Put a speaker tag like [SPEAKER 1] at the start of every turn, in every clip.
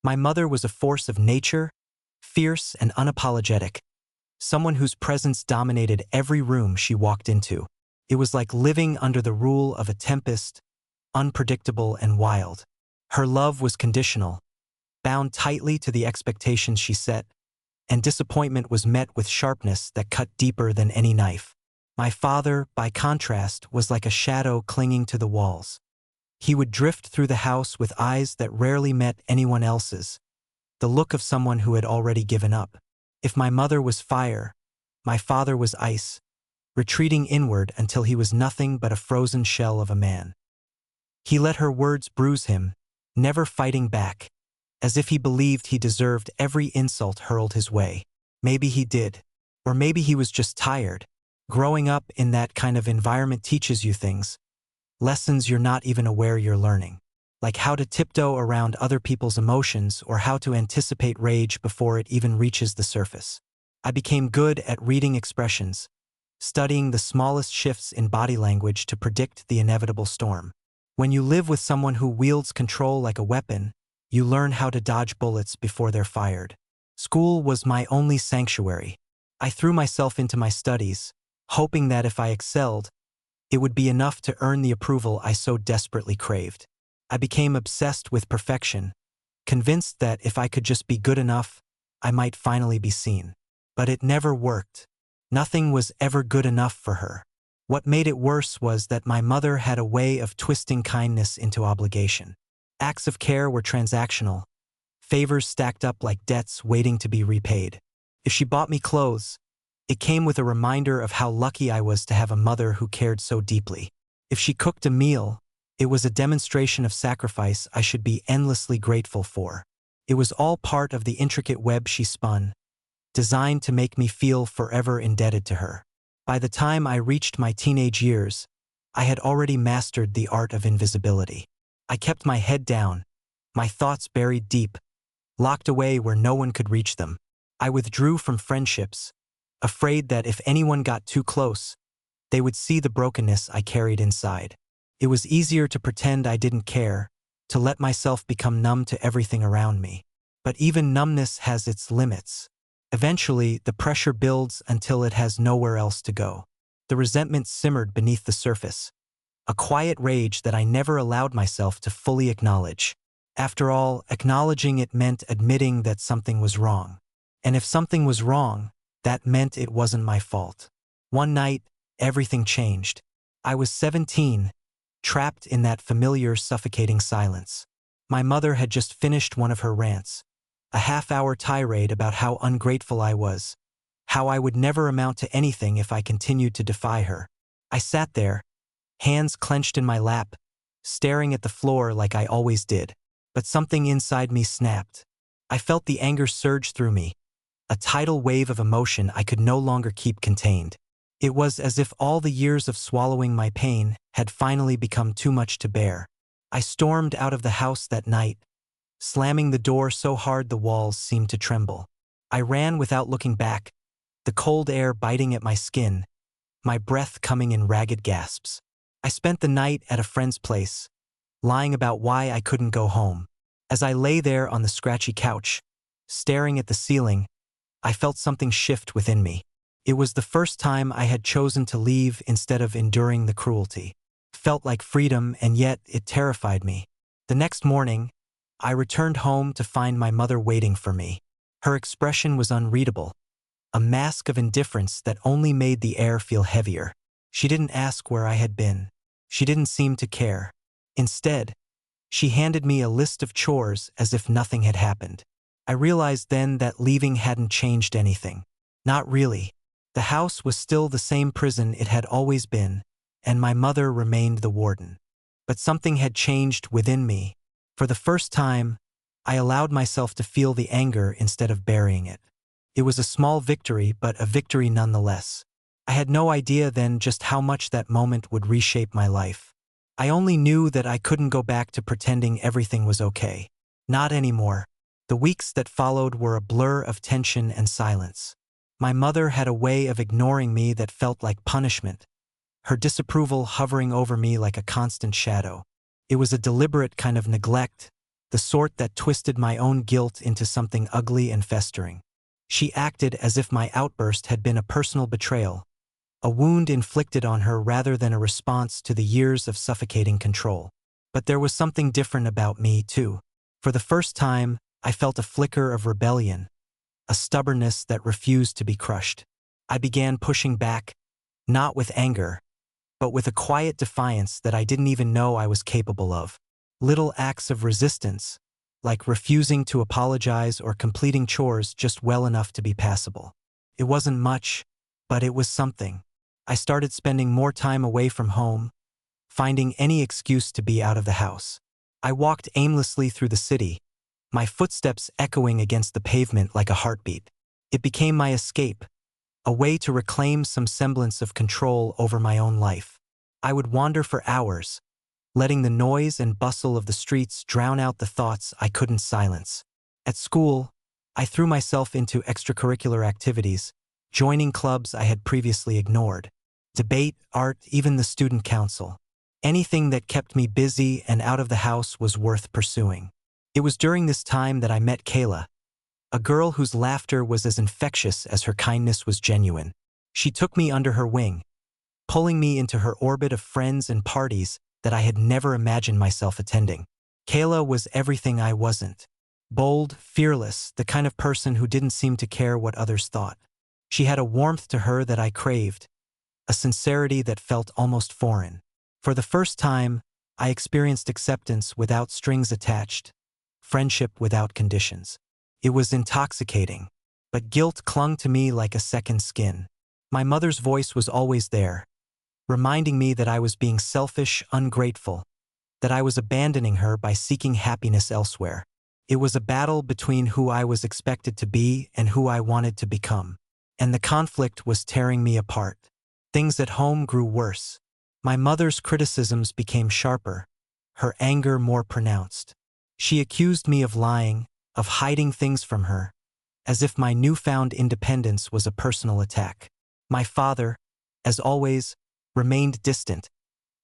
[SPEAKER 1] My mother was a force of nature, fierce and unapologetic, someone whose presence dominated every room she walked into. It was like living under the rule of a tempest, unpredictable and wild. Her love was conditional, bound tightly to the expectations she set, and disappointment was met with sharpness that cut deeper than any knife. My father, by contrast, was like a shadow clinging to the walls. He would drift through the house with eyes that rarely met anyone else's, the look of someone who had already given up. If my mother was fire, my father was ice, retreating inward until he was nothing but a frozen shell of a man. He let her words bruise him, never fighting back, as if he believed he deserved every insult hurled his way. Maybe he did, or maybe he was just tired. Growing up in that kind of environment teaches you things, lessons you're not even aware you're learning, like how to tiptoe around other people's emotions or how to anticipate rage before it even reaches the surface. I became good at reading expressions, studying the smallest shifts in body language to predict the inevitable storm. When you live with someone who wields control like a weapon, you learn how to dodge bullets before they're fired. School was my only sanctuary. I threw myself into my studies, hoping that if I excelled, it would be enough to earn the approval I so desperately craved. I became obsessed with perfection, convinced that if I could just be good enough, I might finally be seen. But it never worked. Nothing was ever good enough for her. What made it worse was that my mother had a way of twisting kindness into obligation. Acts of care were transactional, favors stacked up like debts waiting to be repaid. If she bought me clothes, it came with a reminder of how lucky I was to have a mother who cared so deeply. If she cooked a meal, it was a demonstration of sacrifice I should be endlessly grateful for. It was all part of the intricate web she spun, designed to make me feel forever indebted to her. By the time I reached my teenage years, I had already mastered the art of invisibility. I kept my head down, my thoughts buried deep, locked away where no one could reach them. I withdrew from friendships, afraid that if anyone got too close, they would see the brokenness I carried inside. It was easier to pretend I didn't care, to let myself become numb to everything around me. But even numbness has its limits. Eventually, the pressure builds until it has nowhere else to go. The resentment simmered beneath the surface, a quiet rage that I never allowed myself to fully acknowledge. After all, acknowledging it meant admitting that something was wrong. And if something was wrong, that meant it wasn't my fault. One night, everything changed. I was 17, trapped in that familiar, suffocating silence. My mother had just finished one of her rants, a half-hour tirade about how ungrateful I was, how I would never amount to anything if I continued to defy her. I sat there, hands clenched in my lap, staring at the floor like I always did. But something inside me snapped. I felt the anger surge through me, a tidal wave of emotion I could no longer keep contained. It was as if all the years of swallowing my pain had finally become too much to bear. I stormed out of the house that night, slamming the door so hard the walls seemed to tremble. I ran without looking back, the cold air biting at my skin, my breath coming in ragged gasps. I spent the night at a friend's place, lying about why I couldn't go home. As I lay there on the scratchy couch, staring at the ceiling, I felt something shift within me. It was the first time I had chosen to leave instead of enduring the cruelty. Felt like freedom, and yet it terrified me. The next morning, I returned home to find my mother waiting for me. Her expression was unreadable, a mask of indifference that only made the air feel heavier. She didn't ask where I had been. She didn't seem to care. Instead, she handed me a list of chores as if nothing had happened. I realized then that leaving hadn't changed anything. Not really. The house was still the same prison it had always been, and my mother remained the warden. But something had changed within me. For the first time, I allowed myself to feel the anger instead of burying it. It was a small victory, but a victory nonetheless. I had no idea then just how much that moment would reshape my life. I only knew that I couldn't go back to pretending everything was okay. Not anymore. The weeks that followed were a blur of tension and silence. My mother had a way of ignoring me that felt like punishment, her disapproval hovering over me like a constant shadow. It was a deliberate kind of neglect, the sort that twisted my own guilt into something ugly and festering. She acted as if my outburst had been a personal betrayal, a wound inflicted on her rather than a response to the years of suffocating control. But there was something different about me, too. For the first time, I felt a flicker of rebellion, a stubbornness that refused to be crushed. I began pushing back, not with anger, but with a quiet defiance that I didn't even know I was capable of. Little acts of resistance, like refusing to apologize or completing chores just well enough to be passable. It wasn't much, but it was something. I started spending more time away from home, finding any excuse to be out of the house. I walked aimlessly through the city, my footsteps echoing against the pavement like a heartbeat. It became my escape, a way to reclaim some semblance of control over my own life. I would wander for hours, letting the noise and bustle of the streets drown out the thoughts I couldn't silence. At school, I threw myself into extracurricular activities, joining clubs I had previously ignored. Debate, art, even the student council. Anything that kept me busy and out of the house was worth pursuing. It was during this time that I met Kayla, a girl whose laughter was as infectious as her kindness was genuine. She took me under her wing, pulling me into her orbit of friends and parties that I had never imagined myself attending. Kayla was everything I wasn't. Bold, fearless, the kind of person who didn't seem to care what others thought. She had a warmth to her that I craved, a sincerity that felt almost foreign. For the first time, I experienced acceptance without strings attached, friendship without conditions. It was intoxicating, but guilt clung to me like a second skin. My mother's voice was always there, reminding me that I was being selfish, ungrateful, that I was abandoning her by seeking happiness elsewhere. It was a battle between who I was expected to be and who I wanted to become. And the conflict was tearing me apart. Things at home grew worse. My mother's criticisms became sharper, her anger more pronounced. She accused me of lying, of hiding things from her, as if my newfound independence was a personal attack. My father, as always, remained distant,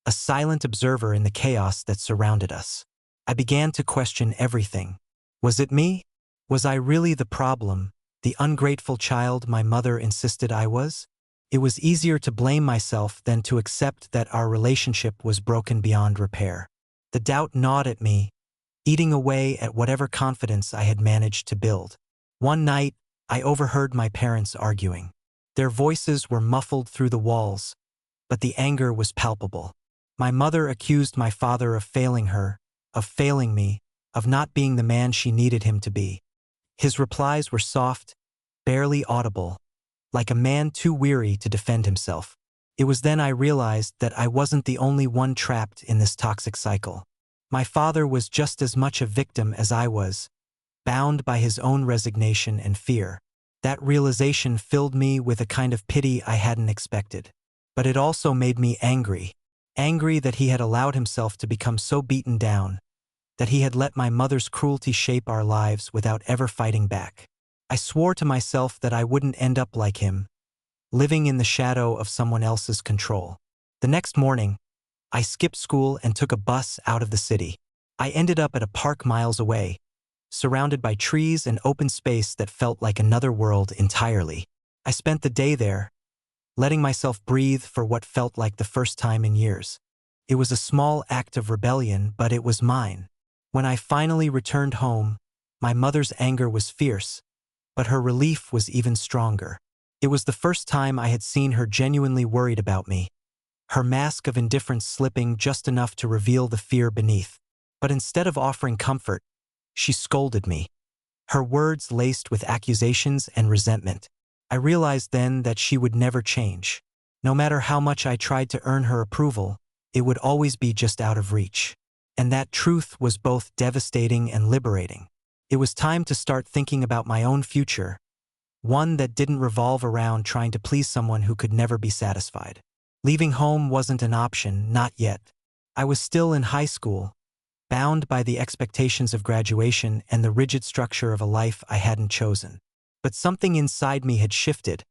[SPEAKER 1] a silent observer in the chaos that surrounded us. I began to question everything. Was it me? Was I really the problem, the ungrateful child my mother insisted I was? It was easier to blame myself than to accept that our relationship was broken beyond repair. The doubt gnawed at me, eating away at whatever confidence I had managed to build. One night, I overheard my parents arguing. Their voices were muffled through the walls, but the anger was palpable. My mother accused my father of failing her, of failing me, of not being the man she needed him to be. His replies were soft, barely audible, like a man too weary to defend himself. It was then I realized that I wasn't the only one trapped in this toxic cycle. My father was just as much a victim as I was, bound by his own resignation and fear. That realization filled me with a kind of pity I hadn't expected. But it also made me angry. Angry that he had allowed himself to become so beaten down, that he had let my mother's cruelty shape our lives without ever fighting back. I swore to myself that I wouldn't end up like him, living in the shadow of someone else's control. The next morning, I skipped school and took a bus out of the city. I ended up at a park miles away, surrounded by trees and open space that felt like another world entirely. I spent the day there, letting myself breathe for what felt like the first time in years. It was a small act of rebellion, but it was mine. When I finally returned home, my mother's anger was fierce, but her relief was even stronger. It was the first time I had seen her genuinely worried about me, her mask of indifference slipping just enough to reveal the fear beneath. But instead of offering comfort, she scolded me, her words laced with accusations and resentment. I realized then that she would never change. No matter how much I tried to earn her approval, it would always be just out of reach. And that truth was both devastating and liberating. It was time to start thinking about my own future, one that didn't revolve around trying to please someone who could never be satisfied. Leaving home wasn't an option, not yet. I was still in high school, bound by the expectations of graduation and the rigid structure of a life I hadn't chosen. But something inside me had shifted,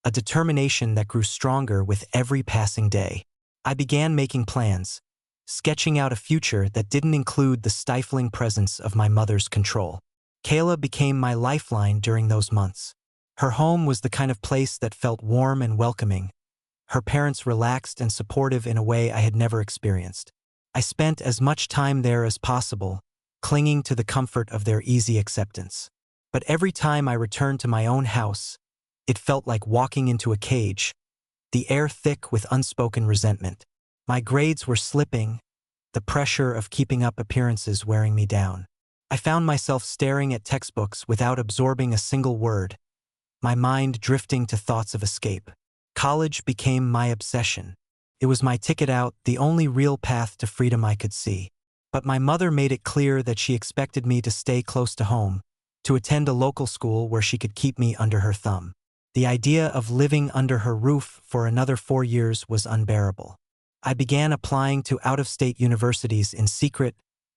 [SPEAKER 1] a determination that grew stronger with every passing day. I began making plans, sketching out a future that didn't include the stifling presence of my mother's control. Kayla became my lifeline during those months. Her home was the kind of place that felt warm and welcoming, her parents relaxed and supportive in a way I had never experienced. I spent as much time there as possible, clinging to the comfort of their easy acceptance. But every time I returned to my own house, it felt like walking into a cage, the air thick with unspoken resentment. My grades were slipping, the pressure of keeping up appearances wearing me down. I found myself staring at textbooks without absorbing a single word, my mind drifting to thoughts of escape. College became my obsession. It was my ticket out, the only real path to freedom I could see. But my mother made it clear that she expected me to stay close to home, to attend a local school where she could keep me under her thumb. The idea of living under her roof for another 4 years was unbearable. I began applying to out-of-state universities in secret,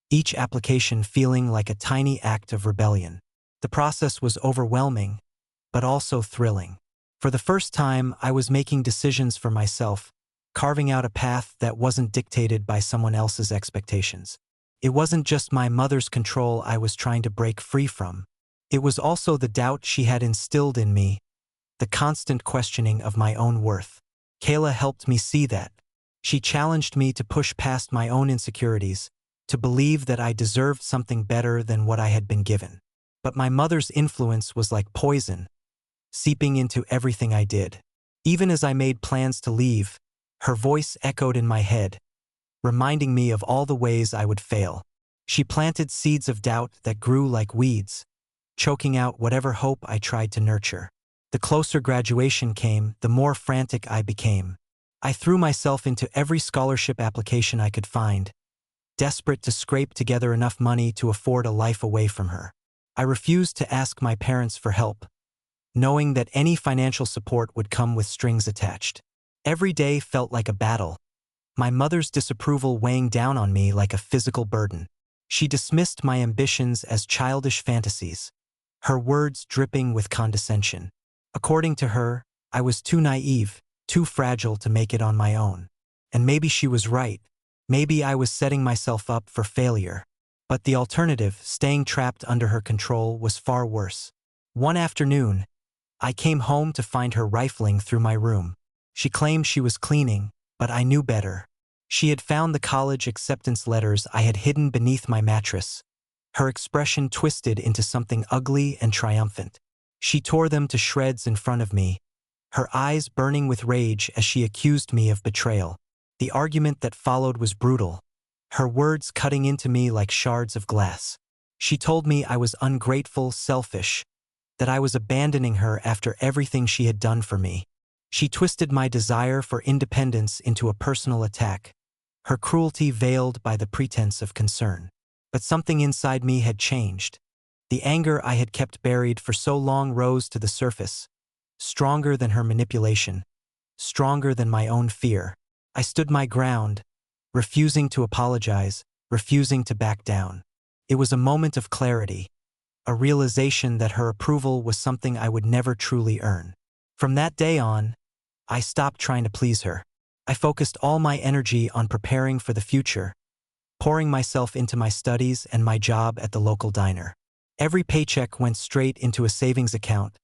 [SPEAKER 1] each application feeling like a tiny act of rebellion. The process was overwhelming, but also thrilling. For the first time, I was making decisions for myself, carving out a path that wasn't dictated by someone else's expectations. It wasn't just my mother's control I was trying to break free from. It was also the doubt she had instilled in me, the constant questioning of my own worth. Kayla helped me see that. She challenged me to push past my own insecurities, to believe that I deserved something better than what I had been given. But my mother's influence was like poison, seeping into everything I did. Even as I made plans to leave, her voice echoed in my head, reminding me of all the ways I would fail. She planted seeds of doubt that grew like weeds, choking out whatever hope I tried to nurture. The closer graduation came, the more frantic I became. I threw myself into every scholarship application I could find, desperate to scrape together enough money to afford a life away from her. I refused to ask my parents for help, knowing that any financial support would come with strings attached. Every day felt like a battle, my mother's disapproval weighing down on me like a physical burden. She dismissed my ambitions as childish fantasies, her words dripping with condescension. According to her, I was too naive, too fragile to make it on my own. And maybe she was right. Maybe I was setting myself up for failure. But the alternative, staying trapped under her control, was far worse. One afternoon, I came home to find her rifling through my room. She claimed she was cleaning, but I knew better. She had found the college acceptance letters I had hidden beneath my mattress, her expression twisted into something ugly and triumphant. She tore them to shreds in front of me, her eyes burning with rage as she accused me of betrayal. The argument that followed was brutal, her words cutting into me like shards of glass. She told me I was ungrateful, selfish, that I was abandoning her after everything she had done for me. She twisted my desire for independence into a personal attack, her cruelty veiled by the pretense of concern. But something inside me had changed. The anger I had kept buried for so long rose to the surface, stronger than her manipulation, stronger than my own fear. I stood my ground, refusing to apologize, refusing to back down. It was a moment of clarity, a realization that her approval was something I would never truly earn. From that day on, I stopped trying to please her. I focused all my energy on preparing for the future, pouring myself into my studies and my job at the local diner. Every paycheck went straight into a savings account,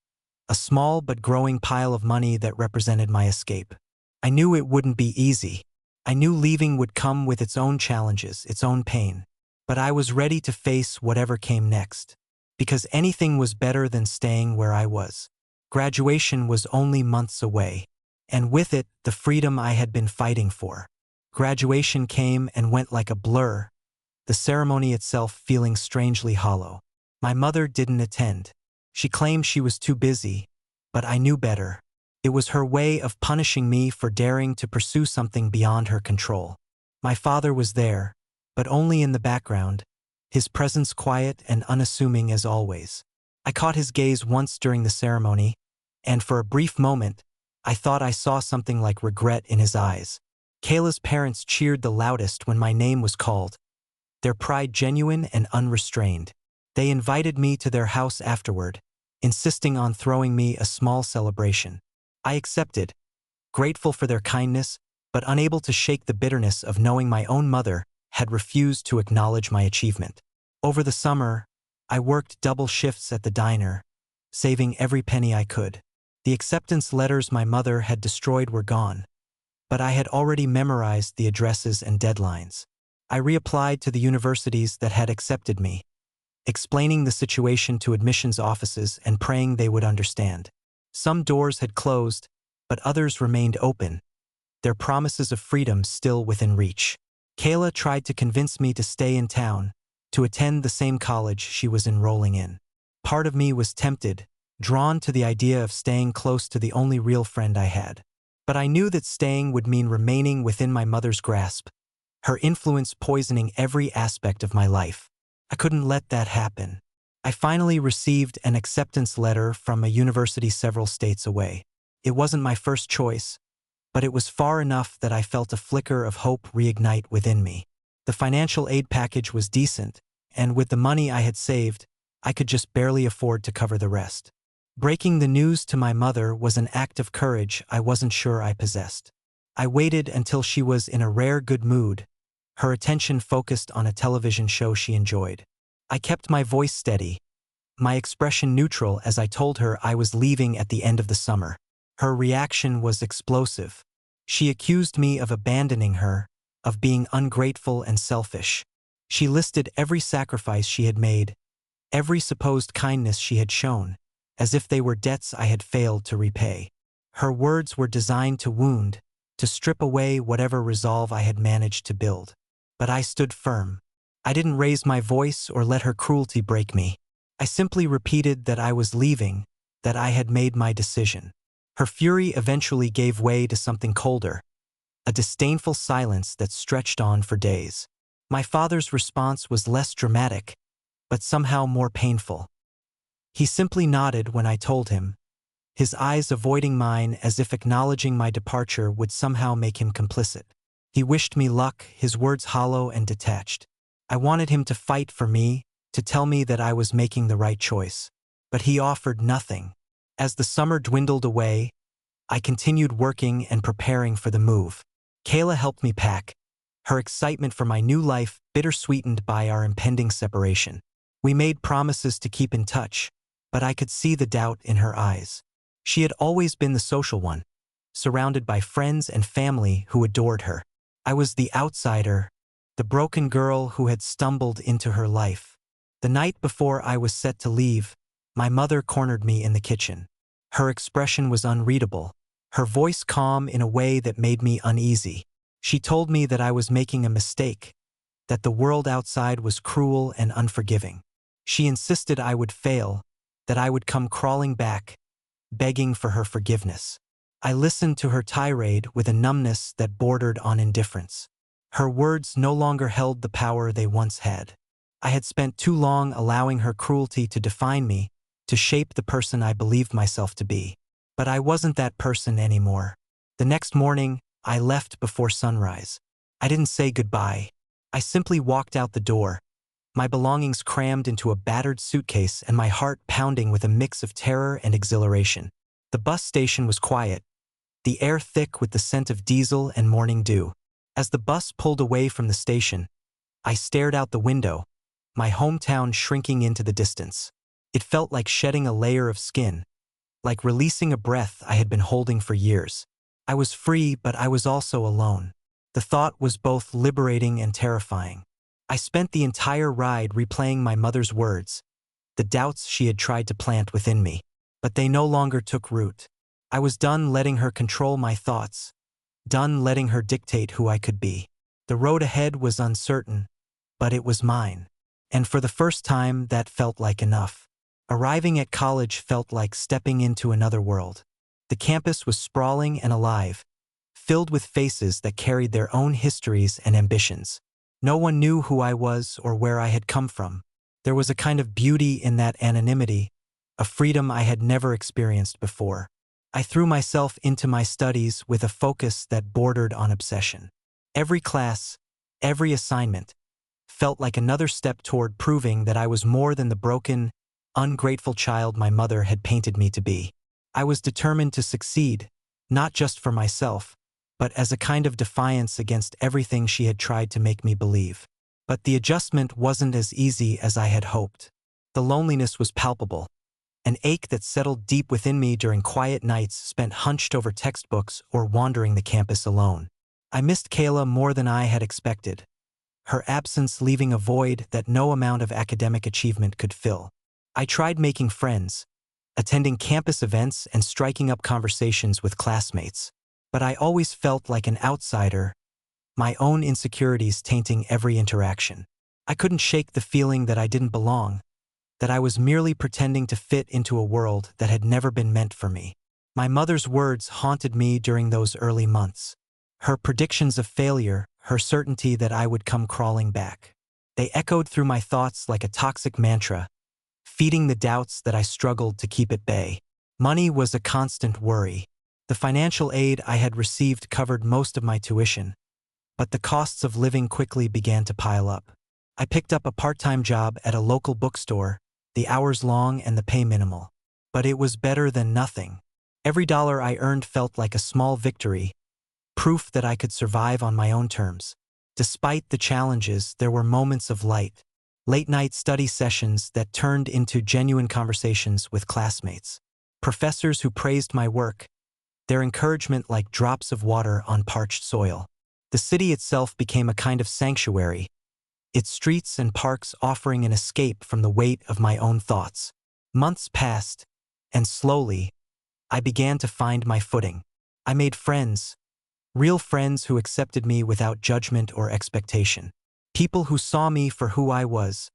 [SPEAKER 1] a small but growing pile of money that represented my escape. I knew it wouldn't be easy. I knew leaving would come with its own challenges, its own pain. But I was ready to face whatever came next, because anything was better than staying where I was. Graduation was only months away, and with it, the freedom I had been fighting for. Graduation came and went like a blur, the ceremony itself feeling strangely hollow. My mother didn't attend. She claimed she was too busy, but I knew better. It was her way of punishing me for daring to pursue something beyond her control. My father was there, but only in the background, his presence quiet and unassuming as always. I caught his gaze once during the ceremony, and for a brief moment, I thought I saw something like regret in his eyes. Kayla's parents cheered the loudest when my name was called, their pride genuine and unrestrained. They invited me to their house afterward, insisting on throwing me a small celebration. I accepted, grateful for their kindness, but unable to shake the bitterness of knowing my own mother had refused to acknowledge my achievement. Over the summer, I worked double shifts at the diner, saving every penny I could. The acceptance letters my mother had destroyed were gone, but I had already memorized the addresses and deadlines. I reapplied to the universities that had accepted me, explaining the situation to admissions offices and praying they would understand. Some doors had closed, but others remained open, their promises of freedom still within reach. Kayla tried to convince me to stay in town, to attend the same college she was enrolling in. Part of me was tempted, drawn to the idea of staying close to the only real friend I had. But I knew that staying would mean remaining within my mother's grasp, her influence poisoning every aspect of my life. I couldn't let that happen. I finally received an acceptance letter from a university several states away. It wasn't my first choice, but it was far enough that I felt a flicker of hope reignite within me. The financial aid package was decent, and with the money I had saved, I could just barely afford to cover the rest. Breaking the news to my mother was an act of courage I wasn't sure I possessed. I waited until she was in a rare good mood, her attention focused on a television show she enjoyed. I kept my voice steady, my expression neutral as I told her I was leaving at the end of the summer. Her reaction was explosive. She accused me of abandoning her, of being ungrateful and selfish. She listed every sacrifice she had made, every supposed kindness she had shown, as if they were debts I had failed to repay. Her words were designed to wound, to strip away whatever resolve I had managed to build. But I stood firm. I didn't raise my voice or let her cruelty break me. I simply repeated that I was leaving, that I had made my decision. Her fury eventually gave way to something colder, a disdainful silence that stretched on for days. My father's response was less dramatic, but somehow more painful. He simply nodded when I told him, his eyes avoiding mine as if acknowledging my departure would somehow make him complicit. He wished me luck, his words hollow and detached. I wanted him to fight for me, to tell me that I was making the right choice. But he offered nothing. As the summer dwindled away, I continued working and preparing for the move. Kayla helped me pack, her excitement for my new life bittersweetened by our impending separation. We made promises to keep in touch, but I could see the doubt in her eyes. She had always been the social one, surrounded by friends and family who adored her. I was the outsider, the broken girl who had stumbled into her life. The night before I was set to leave, my mother cornered me in the kitchen. Her expression was unreadable, her voice calm in a way that made me uneasy. She told me that I was making a mistake, that the world outside was cruel and unforgiving. She insisted I would fail, that I would come crawling back, begging for her forgiveness. I listened to her tirade with a numbness that bordered on indifference. Her words no longer held the power they once had. I had spent too long allowing her cruelty to define me, to shape the person I believed myself to be. But I wasn't that person anymore. The next morning, I left before sunrise. I didn't say goodbye. I simply walked out the door, my belongings crammed into a battered suitcase and my heart pounding with a mix of terror and exhilaration. The bus station was quiet, the air thick with the scent of diesel and morning dew. As the bus pulled away from the station, I stared out the window, my hometown shrinking into the distance. It felt like shedding a layer of skin, like releasing a breath I had been holding for years. I was free, but I was also alone. The thought was both liberating and terrifying. I spent the entire ride replaying my mother's words, the doubts she had tried to plant within me. But they no longer took root. I was done letting her control my thoughts, done letting her dictate who I could be. The road ahead was uncertain, but it was mine. And for the first time, that felt like enough. Arriving at college felt like stepping into another world. The campus was sprawling and alive, filled with faces that carried their own histories and ambitions. No one knew who I was or where I had come from. There was a kind of beauty in that anonymity, a freedom I had never experienced before. I threw myself into my studies with a focus that bordered on obsession. Every class, every assignment, felt like another step toward proving that I was more than the broken, ungrateful child my mother had painted me to be. I was determined to succeed, not just for myself, but as a kind of defiance against everything she had tried to make me believe. But the adjustment wasn't as easy as I had hoped. The loneliness was palpable, an ache that settled deep within me during quiet nights spent hunched over textbooks or wandering the campus alone. I missed Kayla more than I had expected, her absence leaving a void that no amount of academic achievement could fill. I tried making friends, attending campus events and striking up conversations with classmates, but I always felt like an outsider, my own insecurities tainting every interaction. I couldn't shake the feeling that I didn't belong, that I was merely pretending to fit into a world that had never been meant for me. My mother's words haunted me during those early months. Her predictions of failure, her certainty that I would come crawling back. They echoed through my thoughts like a toxic mantra, feeding the doubts that I struggled to keep at bay. Money was a constant worry. The financial aid I had received covered most of my tuition, but the costs of living quickly began to pile up. I picked up a part-time job at a local bookstore, the hours long and the pay minimal. But it was better than nothing. Every dollar I earned felt like a small victory, proof that I could survive on my own terms. Despite the challenges, there were moments of light. Late-night study sessions that turned into genuine conversations with classmates. Professors who praised my work, their encouragement like drops of water on parched soil. The city itself became a kind of sanctuary, its streets and parks offering an escape from the weight of my own thoughts. Months passed, and slowly, I began to find my footing. I made friends, real friends who accepted me without judgment or expectation. People who saw me for who I was,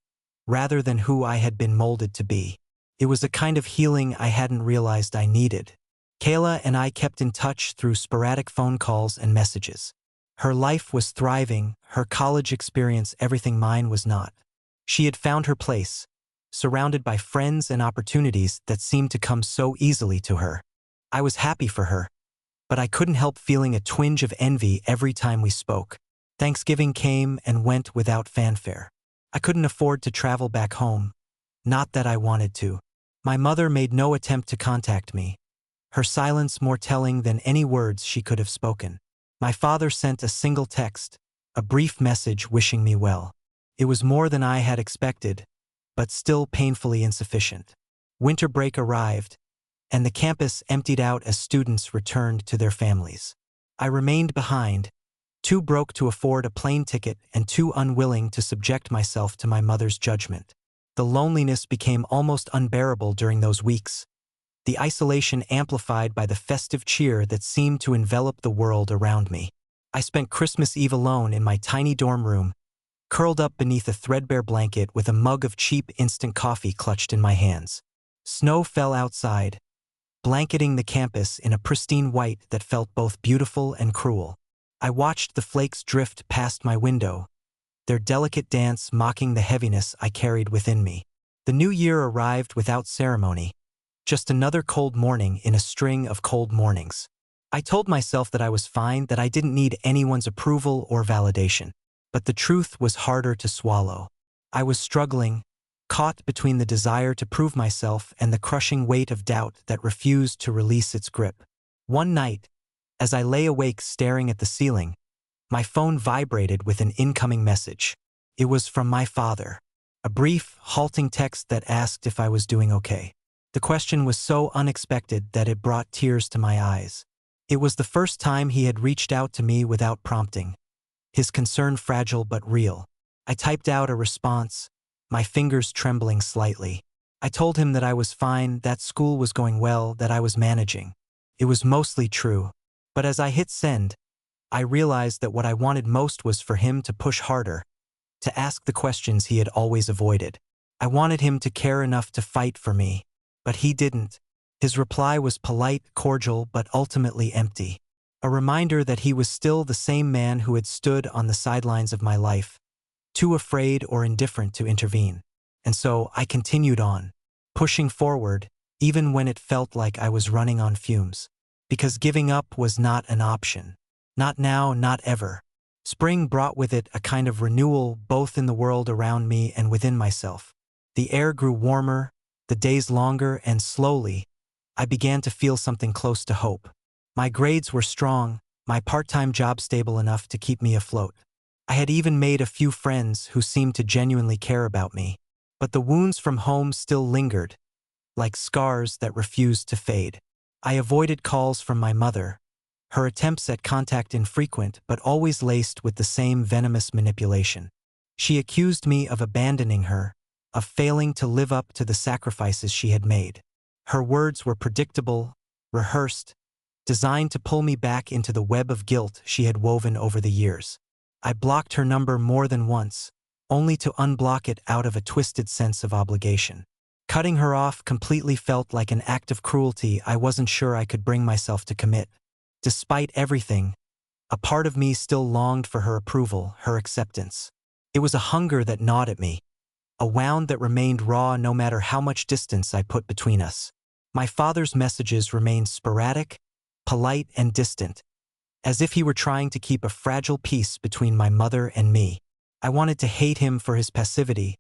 [SPEAKER 1] rather than who I had been molded to be. It was a kind of healing I hadn't realized I needed. Kayla and I kept in touch through sporadic phone calls and messages. Her life was thriving, her college experience everything mine was not. She had found her place, surrounded by friends and opportunities that seemed to come so easily to her. I was happy for her, but I couldn't help feeling a twinge of envy every time we spoke. Thanksgiving came and went without fanfare. I couldn't afford to travel back home, not that I wanted to. My mother made no attempt to contact me, her silence more telling than any words she could have spoken. My father sent a single text, a brief message wishing me well. It was more than I had expected, but still painfully insufficient. Winter break arrived, and the campus emptied out as students returned to their families. I remained behind, too broke to afford a plane ticket and too unwilling to subject myself to my mother's judgment. The loneliness became almost unbearable during those weeks, the isolation amplified by the festive cheer that seemed to envelop the world around me. I spent Christmas Eve alone in my tiny dorm room, curled up beneath a threadbare blanket with a mug of cheap instant coffee clutched in my hands. Snow fell outside, blanketing the campus in a pristine white that felt both beautiful and cruel. I watched the flakes drift past my window, their delicate dance mocking the heaviness I carried within me. The new year arrived without ceremony, just another cold morning in a string of cold mornings. I told myself that I was fine, that I didn't need anyone's approval or validation. But the truth was harder to swallow. I was struggling, caught between the desire to prove myself and the crushing weight of doubt that refused to release its grip. One night, as I lay awake staring at the ceiling, my phone vibrated with an incoming message. It was from my father. A brief, halting text that asked if I was doing okay. The question was so unexpected that it brought tears to my eyes. It was the first time he had reached out to me without prompting, his concern fragile but real. I typed out a response, my fingers trembling slightly. I told him that I was fine, that school was going well, that I was managing. It was mostly true. But as I hit send, I realized that what I wanted most was for him to push harder, to ask the questions he had always avoided. I wanted him to care enough to fight for me. But he didn't. His reply was polite, cordial, but ultimately empty. A reminder that he was still the same man who had stood on the sidelines of my life, too afraid or indifferent to intervene. And so I continued on, pushing forward, even when it felt like I was running on fumes. Because giving up was not an option. Not now, not ever. Spring brought with it a kind of renewal both in the world around me and within myself. The air grew warmer, the days longer, and slowly, I began to feel something close to hope. My grades were strong, my part-time job stable enough to keep me afloat. I had even made a few friends who seemed to genuinely care about me. But the wounds from home still lingered, like scars that refused to fade. I avoided calls from my mother, her attempts at contact infrequent but always laced with the same venomous manipulation. She accused me of abandoning her, of failing to live up to the sacrifices she had made. Her words were predictable, rehearsed, designed to pull me back into the web of guilt she had woven over the years. I blocked her number more than once, only to unblock it out of a twisted sense of obligation. Cutting her off completely felt like an act of cruelty I wasn't sure I could bring myself to commit. Despite everything, a part of me still longed for her approval, her acceptance. It was a hunger that gnawed at me, a wound that remained raw no matter how much distance I put between us. My father's messages remained sporadic, polite, and distant, as if he were trying to keep a fragile peace between my mother and me. I wanted to hate him for his passivity,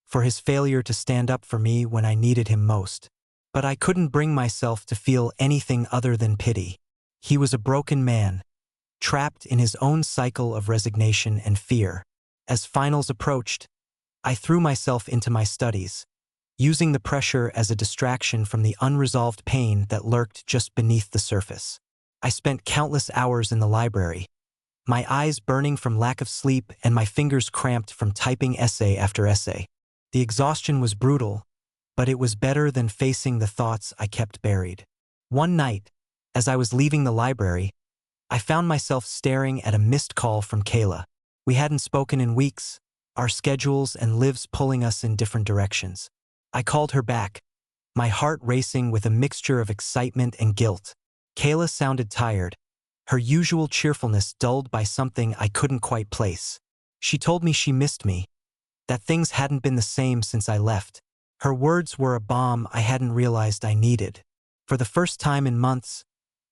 [SPEAKER 1] for his failure to stand up for me when I needed him most. But I couldn't bring myself to feel anything other than pity. He was a broken man, trapped in his own cycle of resignation and fear. As finals approached, I threw myself into my studies, using the pressure as a distraction from the unresolved pain that lurked just beneath the surface. I spent countless hours in the library, my eyes burning from lack of sleep and my fingers cramped from typing essay after essay. The exhaustion was brutal, but it was better than facing the thoughts I kept buried. One night, as I was leaving the library, I found myself staring at a missed call from Kayla. We hadn't spoken in weeks, our schedules and lives pulling us in different directions. I called her back, my heart racing with a mixture of excitement and guilt. Kayla sounded tired, her usual cheerfulness dulled by something I couldn't quite place. She told me she missed me, that things hadn't been the same since I left. Her words were a balm I hadn't realized I needed. For the first time in months,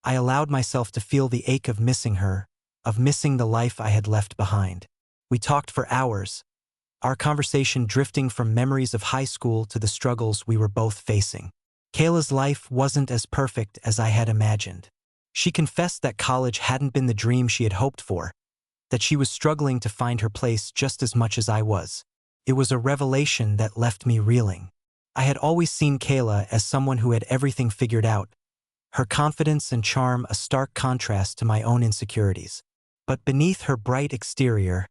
[SPEAKER 1] I allowed myself to feel the ache of missing her, of missing the life I had left behind. We talked for hours, our conversation drifting from memories of high school to the struggles we were both facing. Kayla's life wasn't as perfect as I had imagined. She confessed that college hadn't been the dream she had hoped for, that she was struggling to find her place just as much as I was. It was a revelation that left me reeling. I had always seen Kayla as someone who had everything figured out, her confidence and charm a stark contrast to my own insecurities. But beneath her bright exterior,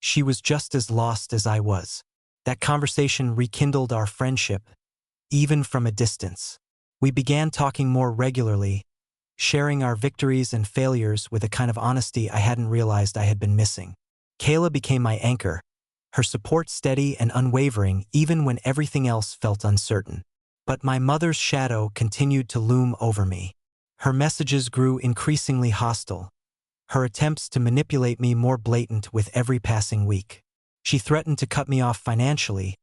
[SPEAKER 1] she was just as lost as I was. That conversation rekindled our friendship, even from a distance. We began talking more regularly, sharing our victories and failures with a kind of honesty I hadn't realized I had been missing. Kayla became my anchor, her support steady and unwavering even when everything else felt uncertain. But my mother's shadow continued to loom over me. Her messages grew increasingly hostile, her attempts to manipulate me more blatant with every passing week. She threatened to cut me off financially,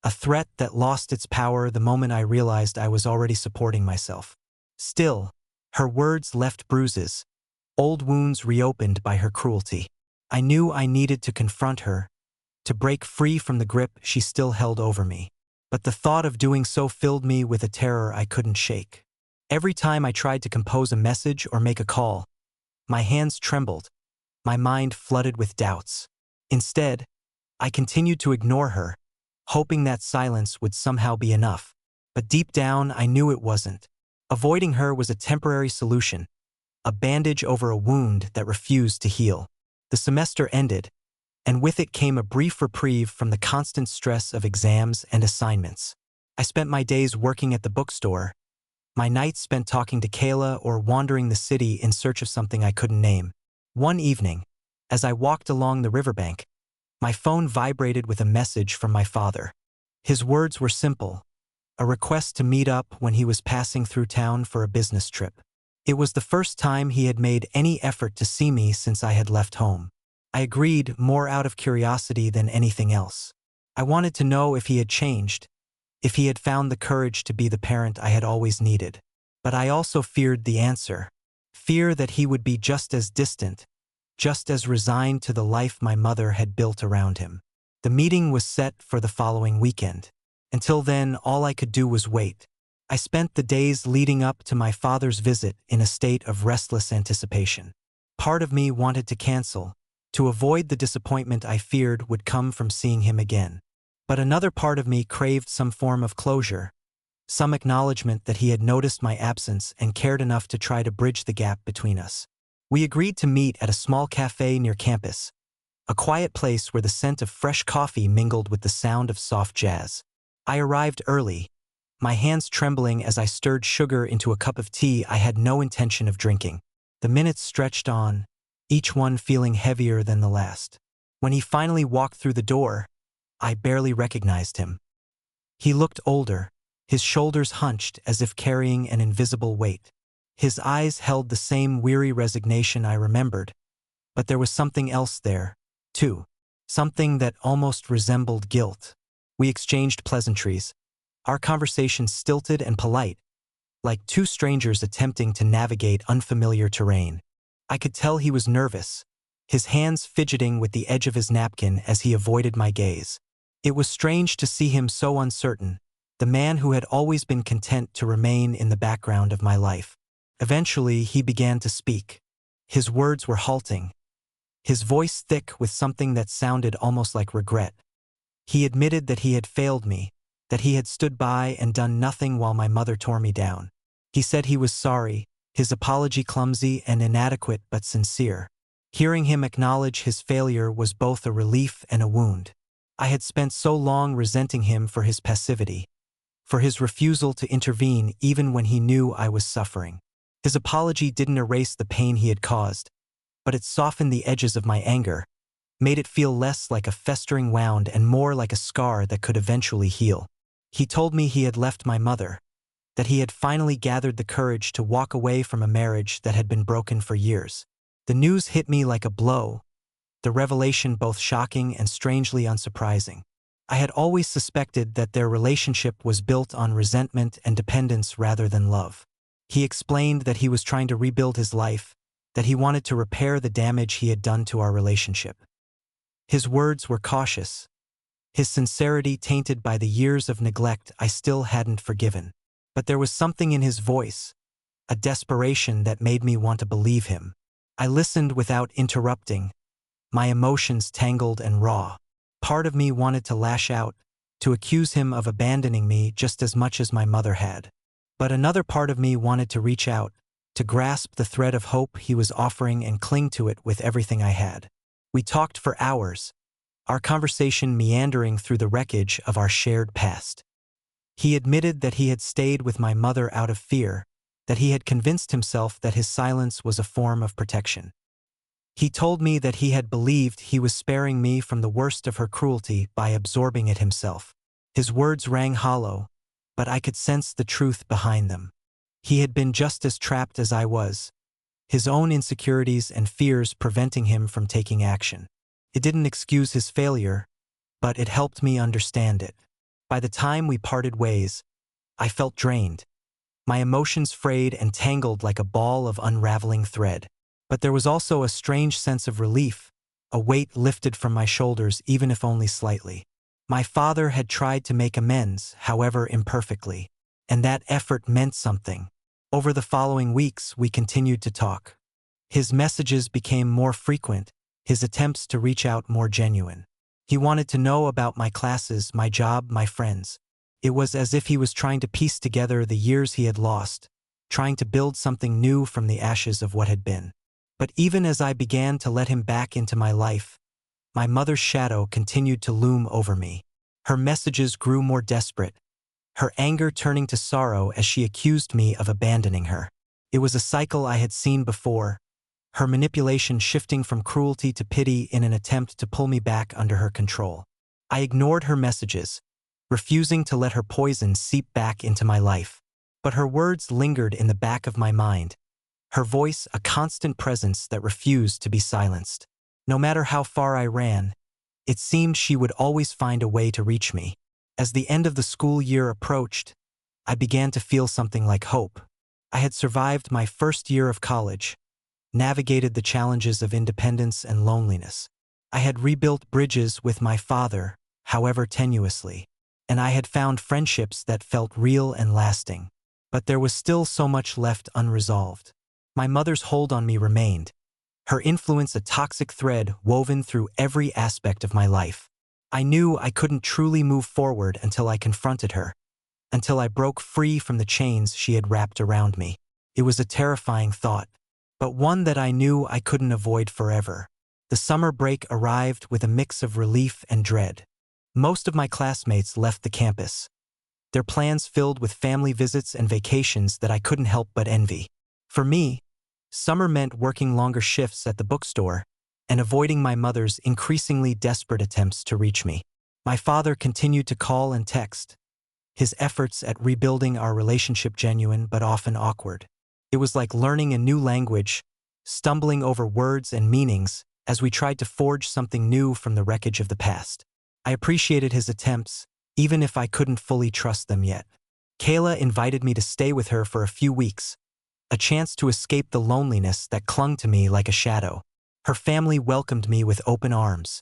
[SPEAKER 1] a threat that lost its power the moment I realized I was already supporting myself. Still, her words left bruises, old wounds reopened by her cruelty. I knew I needed to confront her, to break free from the grip she still held over me. But the thought of doing so filled me with a terror I couldn't shake. Every time I tried to compose a message or make a call, my hands trembled, my mind flooded with doubts. Instead, I continued to ignore her, hoping that silence would somehow be enough. But deep down, I knew it wasn't. Avoiding her was a temporary solution, a bandage over a wound that refused to heal. The semester ended, and with it came a brief reprieve from the constant stress of exams and assignments. I spent my days working at the bookstore, my nights spent talking to Kayla or wandering the city in search of something I couldn't name. One evening, as I walked along the riverbank, my phone vibrated with a message from my father. His words were simple, a request to meet up when he was passing through town for a business trip. It was the first time he had made any effort to see me since I had left home. I agreed more out of curiosity than anything else. I wanted to know if he had changed, if he had found the courage to be the parent I had always needed. But I also feared the answer, fear that he would be just as distant, just as resigned to the life my mother had built around him. The meeting was set for the following weekend. Until then, all I could do was wait. I spent the days leading up to my father's visit in a state of restless anticipation. Part of me wanted to cancel, to avoid the disappointment I feared would come from seeing him again. But another part of me craved some form of closure, some acknowledgement that he had noticed my absence and cared enough to try to bridge the gap between us. We agreed to meet at a small cafe near campus, a quiet place where the scent of fresh coffee mingled with the sound of soft jazz. I arrived early, my hands trembling as I stirred sugar into a cup of tea I had no intention of drinking. The minutes stretched on, each one feeling heavier than the last. When he finally walked through the door, I barely recognized him. He looked older, his shoulders hunched as if carrying an invisible weight. His eyes held the same weary resignation I remembered, but there was something else there, too. Something that almost resembled guilt. We exchanged pleasantries, our conversation stilted and polite, like two strangers attempting to navigate unfamiliar terrain. I could tell he was nervous, his hands fidgeting with the edge of his napkin as he avoided my gaze. It was strange to see him so uncertain, the man who had always been content to remain in the background of my life. Eventually, he began to speak. His words were halting, his voice thick with something that sounded almost like regret. He admitted that he had failed me, that he had stood by and done nothing while my mother tore me down. He said he was sorry, his apology clumsy and inadequate but sincere. Hearing him acknowledge his failure was both a relief and a wound. I had spent so long resenting him for his passivity, for his refusal to intervene even when he knew I was suffering. His apology didn't erase the pain he had caused, but it softened the edges of my anger, made it feel less like a festering wound and more like a scar that could eventually heal. He told me he had left my mother, that he had finally gathered the courage to walk away from a marriage that had been broken for years. The news hit me like a blow, the revelation both shocking and strangely unsurprising. I had always suspected that their relationship was built on resentment and dependence rather than love. He explained that he was trying to rebuild his life, that he wanted to repair the damage he had done to our relationship. His words were cautious, his sincerity tainted by the years of neglect I still hadn't forgiven. But there was something in his voice, a desperation that made me want to believe him. I listened without interrupting, my emotions tangled and raw. Part of me wanted to lash out, to accuse him of abandoning me just as much as my mother had. But another part of me wanted to reach out, to grasp the thread of hope he was offering and cling to it with everything I had. We talked for hours, our conversation meandering through the wreckage of our shared past. He admitted that he had stayed with my mother out of fear, that he had convinced himself that his silence was a form of protection. He told me that he had believed he was sparing me from the worst of her cruelty by absorbing it himself. His words rang hollow, but I could sense the truth behind them. He had been just as trapped as I was, his own insecurities and fears preventing him from taking action. It didn't excuse his failure, but it helped me understand it. By the time we parted ways, I felt drained, my emotions frayed and tangled like a ball of unraveling thread. But there was also a strange sense of relief, a weight lifted from my shoulders even if only slightly. My father had tried to make amends, however imperfectly, and that effort meant something. Over the following weeks, we continued to talk. His messages became more frequent, his attempts to reach out more genuine. He wanted to know about my classes, my job, my friends. It was as if he was trying to piece together the years he had lost, trying to build something new from the ashes of what had been. But even as I began to let him back into my life, my mother's shadow continued to loom over me. Her messages grew more desperate, her anger turning to sorrow as she accused me of abandoning her. It was a cycle I had seen before, her manipulation shifting from cruelty to pity in an attempt to pull me back under her control. I ignored her messages, refusing to let her poison seep back into my life. But her words lingered in the back of my mind, her voice a constant presence that refused to be silenced. No matter how far I ran, it seemed she would always find a way to reach me. As the end of the school year approached, I began to feel something like hope. I had survived my first year of college, navigated the challenges of independence and loneliness. I had rebuilt bridges with my father, however tenuously, and I had found friendships that felt real and lasting. But there was still so much left unresolved. My mother's hold on me remained, her influence a toxic thread woven through every aspect of my life. I knew I couldn't truly move forward until I confronted her, until I broke free from the chains she had wrapped around me. It was a terrifying thought, but one that I knew I couldn't avoid forever. The summer break arrived with a mix of relief and dread. Most of my classmates left the campus, their plans filled with family visits and vacations that I couldn't help but envy. For me, summer meant working longer shifts at the bookstore and avoiding my mother's increasingly desperate attempts to reach me. My father continued to call and text, his efforts at rebuilding our relationship genuine but often awkward. It was like learning a new language, stumbling over words and meanings as we tried to forge something new from the wreckage of the past. I appreciated his attempts, even if I couldn't fully trust them yet. Kayla invited me to stay with her for a few weeks, a chance to escape the loneliness that clung to me like a shadow. Her family welcomed me with open arms,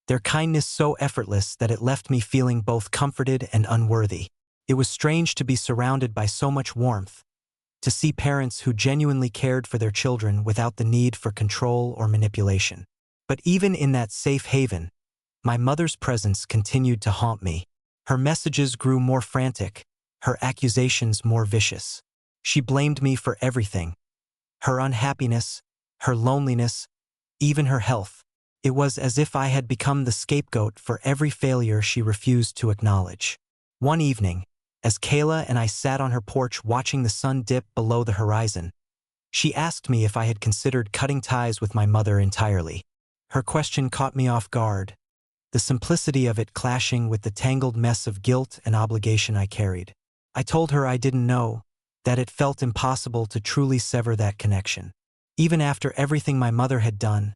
[SPEAKER 1] their kindness so effortless that it left me feeling both comforted and unworthy. It was strange to be surrounded by so much warmth, to see parents who genuinely cared for their children without the need for control or manipulation. But even in that safe haven, my mother's presence continued to haunt me. Her messages grew more frantic, her accusations more vicious. She blamed me for everything: her unhappiness, her loneliness, even her health. It was as if I had become the scapegoat for every failure she refused to acknowledge. One evening, as Kayla and I sat on her porch watching the sun dip below the horizon, she asked me if I had considered cutting ties with my mother entirely. Her question caught me off guard, the simplicity of it clashing with the tangled mess of guilt and obligation I carried. I told her I didn't know, that it felt impossible to truly sever that connection. Even after everything my mother had done,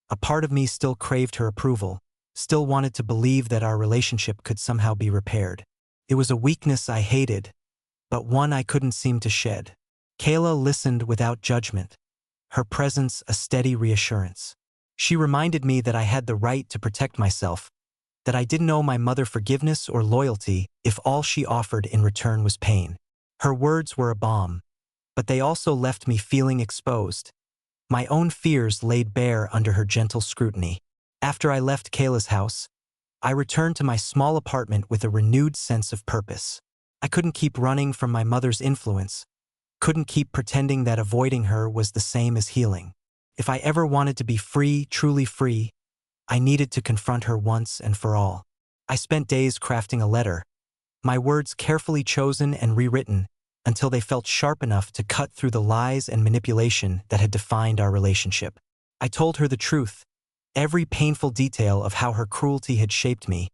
[SPEAKER 1] a part of me still craved her approval, still wanted to believe that our relationship could somehow be repaired. It was a weakness I hated, but one I couldn't seem to shed. Kayla listened without judgment, her presence a steady reassurance. She reminded me that I had the right to protect myself, that I didn't owe my mother forgiveness or loyalty if all she offered in return was pain. Her words were a balm, but they also left me feeling exposed. My own fears laid bare under her gentle scrutiny. After I left Kayla's house, I returned to my small apartment with a renewed sense of purpose. I couldn't keep running from my mother's influence, couldn't keep pretending that avoiding her was the same as healing. If I ever wanted to be free, truly free, I needed to confront her once and for all. I spent days crafting a letter, my words carefully chosen and rewritten until they felt sharp enough to cut through the lies and manipulation that had defined our relationship. I told her the truth, every painful detail of how her cruelty had shaped me,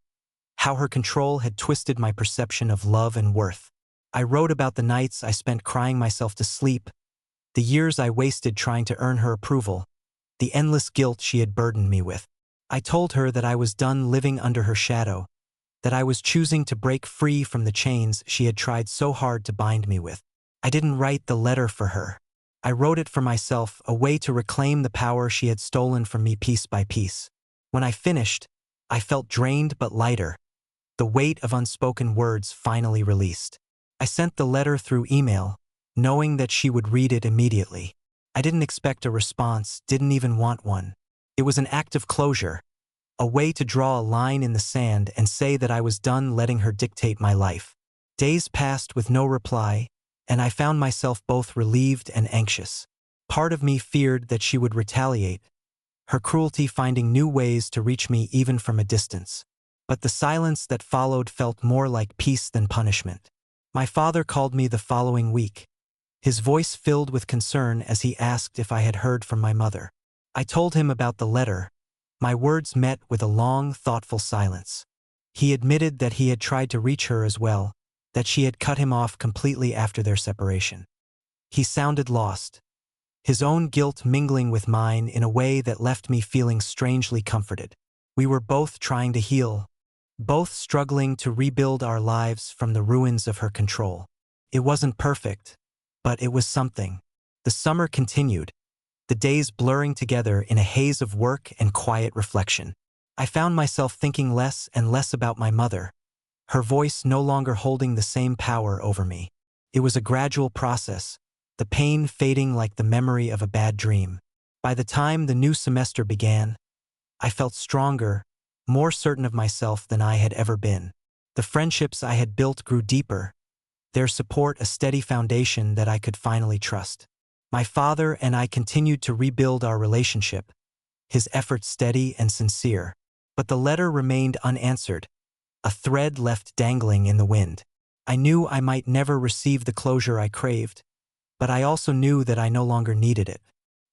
[SPEAKER 1] how her control had twisted my perception of love and worth. I wrote about the nights I spent crying myself to sleep, the years I wasted trying to earn her approval, the endless guilt she had burdened me with. I told her that I was done living under her shadow, that I was choosing to break free from the chains she had tried so hard to bind me with. I didn't write the letter for her. I wrote it for myself, a way to reclaim the power she had stolen from me piece by piece. When I finished, I felt drained but lighter, the weight of unspoken words finally released. I sent the letter through email, knowing that she would read it immediately. I didn't expect a response, didn't even want one. It was an act of closure, a way to draw a line in the sand and say that I was done letting her dictate my life. Days passed with no reply, and I found myself both relieved and anxious. Part of me feared that she would retaliate, her cruelty finding new ways to reach me even from a distance. But the silence that followed felt more like peace than punishment. My father called me the following week, his voice filled with concern as he asked if I had heard from my mother. I told him about the letter. My words met with a long, thoughtful silence. He admitted that he had tried to reach her as well, that she had cut him off completely after their separation. He sounded lost, his own guilt mingling with mine in a way that left me feeling strangely comforted. We were both trying to heal, both struggling to rebuild our lives from the ruins of her control. It wasn't perfect, but it was something. The summer continued, the days blurring together in a haze of work and quiet reflection. I found myself thinking less and less about my mother, her voice no longer holding the same power over me. It was a gradual process, the pain fading like the memory of a bad dream. By the time the new semester began, I felt stronger, more certain of myself than I had ever been. The friendships I had built grew deeper, their support a steady foundation that I could finally trust. My father and I continued to rebuild our relationship, his efforts steady and sincere. But the letter remained unanswered, a thread left dangling in the wind. I knew I might never receive the closure I craved, but I also knew that I no longer needed it.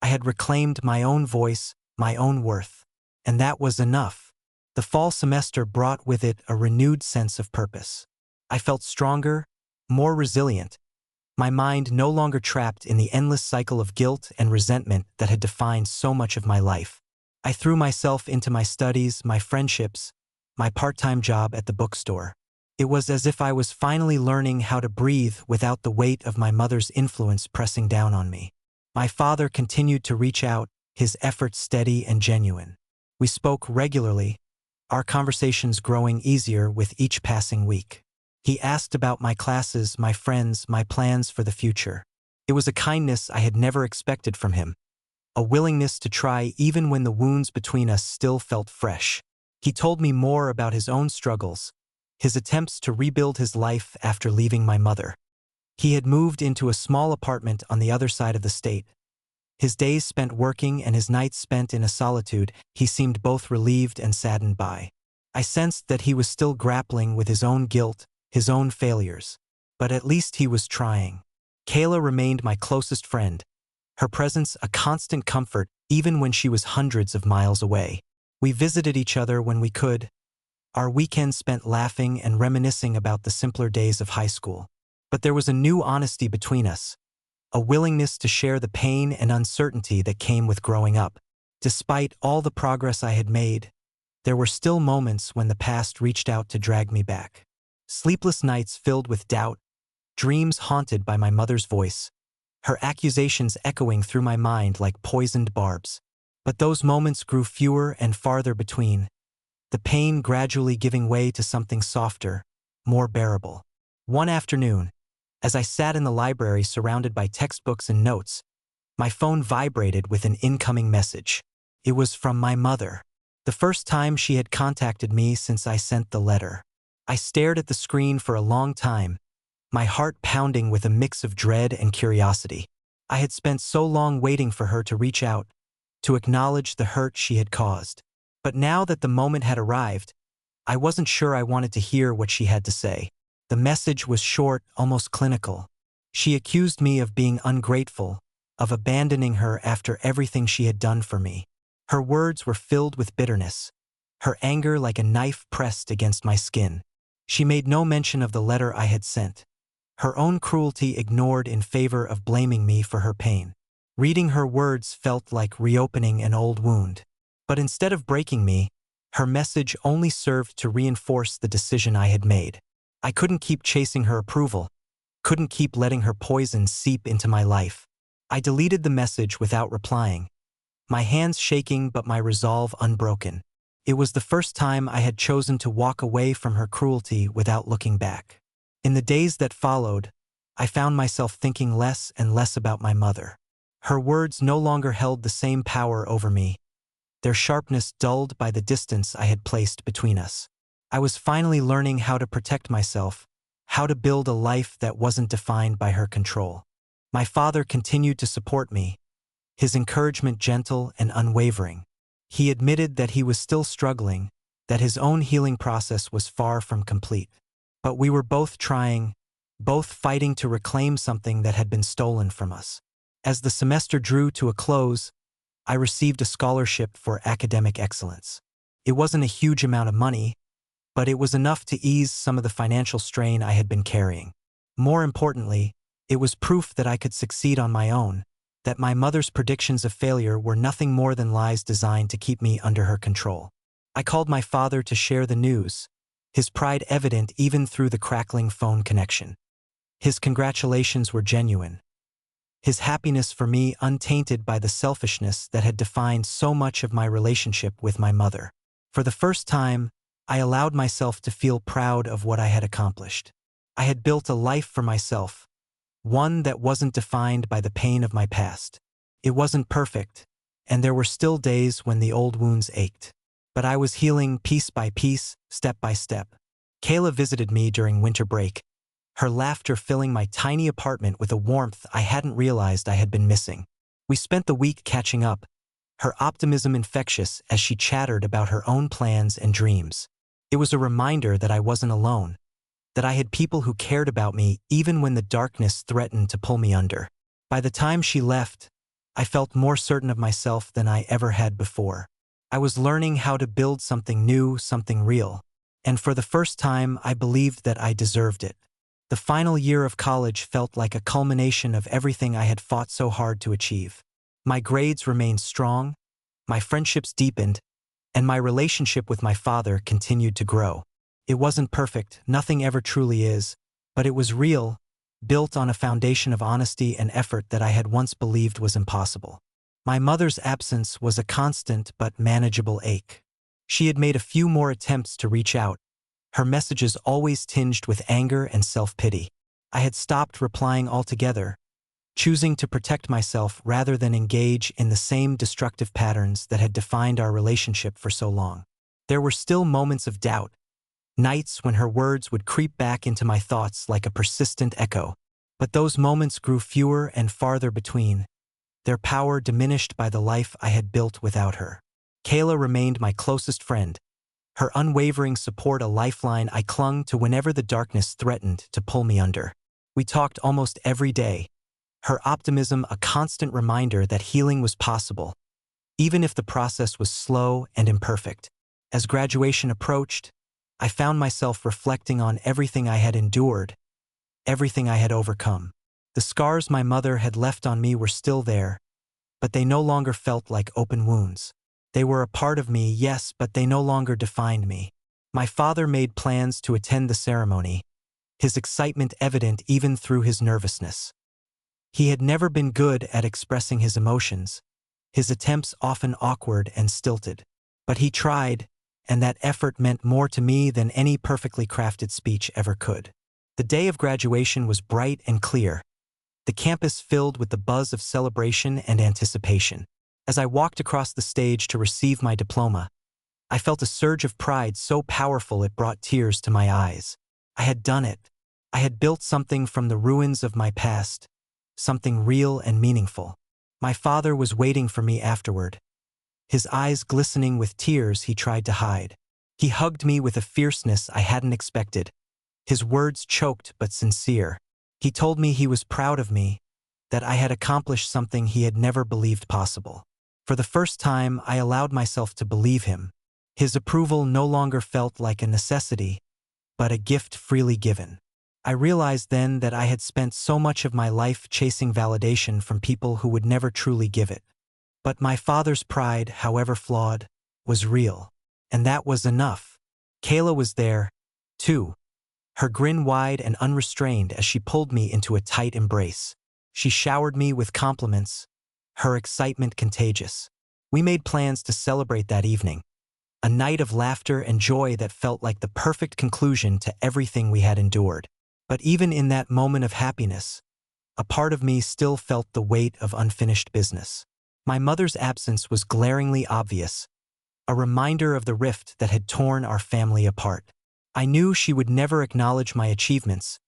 [SPEAKER 1] I had reclaimed my own voice, my own worth, and that was enough. The fall semester brought with it a renewed sense of purpose. I felt stronger, more resilient, my mind no longer trapped in the endless cycle of guilt and resentment that had defined so much of my life. I threw myself into my studies, my friendships, my part-time job at the bookstore. It was as if I was finally learning how to breathe without the weight of my mother's influence pressing down on me. My father continued to reach out, his efforts steady and genuine. We spoke regularly, our conversations growing easier with each passing week. He asked about my classes, my friends, my plans for the future. It was a kindness I had never expected from him, a willingness to try even when the wounds between us still felt fresh. He told me more about his own struggles, his attempts to rebuild his life after leaving my mother. He had moved into a small apartment on the other side of the state. His days spent working and his nights spent in a solitude he seemed both relieved and saddened by. I sensed that he was still grappling with his own guilt, his own failures. But at least he was trying. Kayla remained my closest friend, her presence a constant comfort even when she was hundreds of miles away. We visited each other when we could, our weekends spent laughing and reminiscing about the simpler days of high school. But there was a new honesty between us, a willingness to share the pain and uncertainty that came with growing up. Despite all the progress I had made, there were still moments when the past reached out to drag me back. Sleepless nights filled with doubt, dreams haunted by my mother's voice, her accusations echoing through my mind like poisoned barbs. But those moments grew fewer and farther between, the pain gradually giving way to something softer, more bearable. One afternoon, as I sat in the library surrounded by textbooks and notes, my phone vibrated with an incoming message. It was from my mother, the first time she had contacted me since I sent the letter. I stared at the screen for a long time, my heart pounding with a mix of dread and curiosity. I had spent so long waiting for her to reach out, to acknowledge the hurt she had caused. But now that the moment had arrived, I wasn't sure I wanted to hear what she had to say. The message was short, almost clinical. She accused me of being ungrateful, of abandoning her after everything she had done for me. Her words were filled with bitterness, her anger like a knife pressed against my skin. She made no mention of the letter I had sent, her own cruelty ignored in favor of blaming me for her pain. Reading her words felt like reopening an old wound. But instead of breaking me, her message only served to reinforce the decision I had made. I couldn't keep chasing her approval, couldn't keep letting her poison seep into my life. I deleted the message without replying, my hands shaking but my resolve unbroken. It was the first time I had chosen to walk away from her cruelty without looking back. In the days that followed, I found myself thinking less and less about my mother. Her words no longer held the same power over me, their sharpness dulled by the distance I had placed between us. I was finally learning how to protect myself, how to build a life that wasn't defined by her control. My father continued to support me, his encouragement gentle and unwavering. He admitted that he was still struggling, that his own healing process was far from complete. But we were both trying, both fighting to reclaim something that had been stolen from us. As the semester drew to a close, I received a scholarship for academic excellence. It wasn't a huge amount of money, but it was enough to ease some of the financial strain I had been carrying. More importantly, it was proof that I could succeed on my own, that my mother's predictions of failure were nothing more than lies designed to keep me under her control. I called my father to share the news, his pride evident even through the crackling phone connection. His congratulations were genuine, his happiness for me untainted by the selfishness that had defined so much of my relationship with my mother. For the first time, I allowed myself to feel proud of what I had accomplished. I had built a life for myself, one that wasn't defined by the pain of my past. It wasn't perfect, and there were still days when the old wounds ached. But I was healing piece by piece, step by step. Kayla visited me during winter break, her laughter filling my tiny apartment with a warmth I hadn't realized I had been missing. We spent the week catching up, her optimism infectious as she chattered about her own plans and dreams. It was a reminder that I wasn't alone, that I had people who cared about me even when the darkness threatened to pull me under. By the time she left, I felt more certain of myself than I ever had before. I was learning how to build something new, something real, and for the first time I believed that I deserved it. The final year of college felt like a culmination of everything I had fought so hard to achieve. My grades remained strong, my friendships deepened, and my relationship with my father continued to grow. It wasn't perfect, nothing ever truly is, but it was real, built on a foundation of honesty and effort that I had once believed was impossible. My mother's absence was a constant but manageable ache. She had made a few more attempts to reach out, her messages always tinged with anger and self-pity. I had stopped replying altogether, choosing to protect myself rather than engage in the same destructive patterns that had defined our relationship for so long. There were still moments of doubt, nights when her words would creep back into my thoughts like a persistent echo. But those moments grew fewer and farther between, their power diminished by the life I had built without her. Kayla remained my closest friend, her unwavering support a lifeline I clung to whenever the darkness threatened to pull me under. We talked almost every day, her optimism a constant reminder that healing was possible, even if the process was slow and imperfect. As graduation approached, I found myself reflecting on everything I had endured, everything I had overcome. The scars my mother had left on me were still there, but they no longer felt like open wounds. They were a part of me, yes, but they no longer defined me. My father made plans to attend the ceremony, his excitement evident even through his nervousness. He had never been good at expressing his emotions, his attempts often awkward and stilted. But he tried, and that effort meant more to me than any perfectly crafted speech ever could. The day of graduation was bright and clear, the campus filled with the buzz of celebration and anticipation. As I walked across the stage to receive my diploma, I felt a surge of pride so powerful it brought tears to my eyes. I had done it. I had built something from the ruins of my past, something real and meaningful. My father was waiting for me afterward, his eyes glistening with tears he tried to hide. He hugged me with a fierceness I hadn't expected, his words choked but sincere. He told me he was proud of me, that I had accomplished something he had never believed possible. For the first time, I allowed myself to believe him. His approval no longer felt like a necessity, but a gift freely given. I realized then that I had spent so much of my life chasing validation from people who would never truly give it. But my father's pride, however flawed, was real. And that was enough. Kayla was there, too, her grin wide and unrestrained as she pulled me into a tight embrace. She showered me with compliments, her excitement contagious. We made plans to celebrate that evening, a night of laughter and joy that felt like the perfect conclusion to everything we had endured. But even in that moment of happiness, a part of me still felt the weight of unfinished business. My mother's absence was glaringly obvious, a reminder of the rift that had torn our family apart. I knew she would never acknowledge my achievements,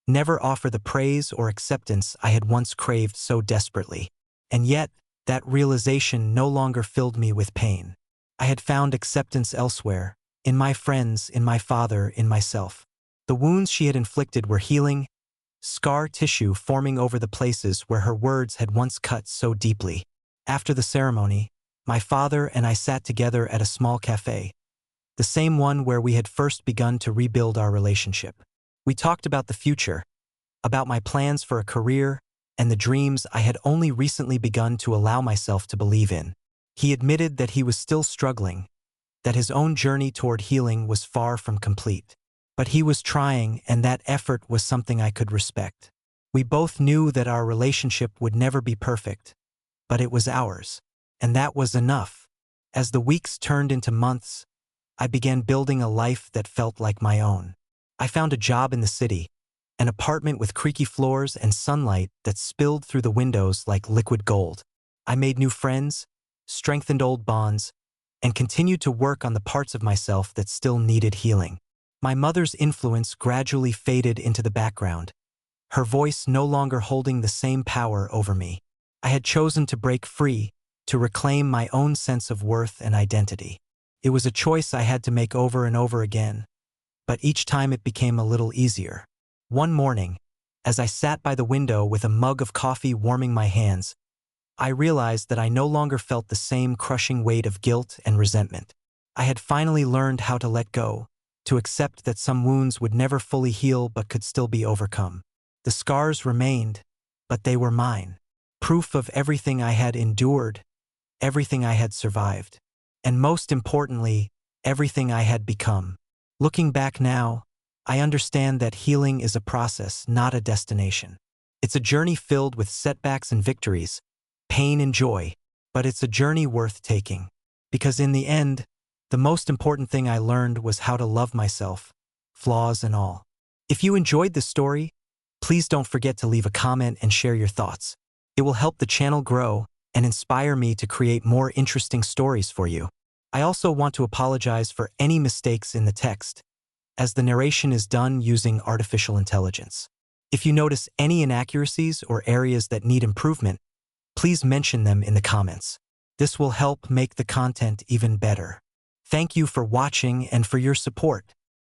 [SPEAKER 1] never offer the praise or acceptance I had once craved so desperately. And yet, that realization no longer filled me with pain. I had found acceptance elsewhere, in my friends, in my father, in myself. The wounds she had inflicted were healing, scar tissue forming over the places where her words had once cut so deeply. After the ceremony, my father and I sat together at a small cafe, the same one where we had first begun to rebuild our relationship. We talked about the future, about my plans for a career, and the dreams I had only recently begun to allow myself to believe in. He admitted that he was still struggling, that his own journey toward healing was far from complete. But he was trying, and that effort was something I could respect. We both knew that our relationship would never be perfect, but it was ours, and that was enough. As the weeks turned into months, I began building a life that felt like my own. I found a job in the city, an apartment with creaky floors and sunlight that spilled through the windows like liquid gold. I made new friends, strengthened old bonds, and continued to work on the parts of myself that still needed healing. My mother's influence gradually faded into the background, her voice no longer holding the same power over me. I had chosen to break free, to reclaim my own sense of worth and identity. It was a choice I had to make over and over again, but each time it became a little easier. One morning, as I sat by the window with a mug of coffee warming my hands, I realized that I no longer felt the same crushing weight of guilt and resentment. I had finally learned how to let go, to accept that some wounds would never fully heal but could still be overcome. The scars remained, but they were mine. Proof of everything I had endured, everything I had survived, and most importantly, everything I had become. Looking back now, I understand that healing is a process, not a destination. It's a journey filled with setbacks and victories, pain and joy, but it's a journey worth taking. Because in the end, the most important thing I learned was how to love myself, flaws and all. If you enjoyed this story, please don't forget to leave a comment and share your thoughts. It will help the channel grow and inspire me to create more interesting stories for you. I also want to apologize for any mistakes in the text, as the narration is done using artificial intelligence. If you notice any inaccuracies or areas that need improvement, please mention them in the comments. This will help make the content even better. Thank you for watching and for your support.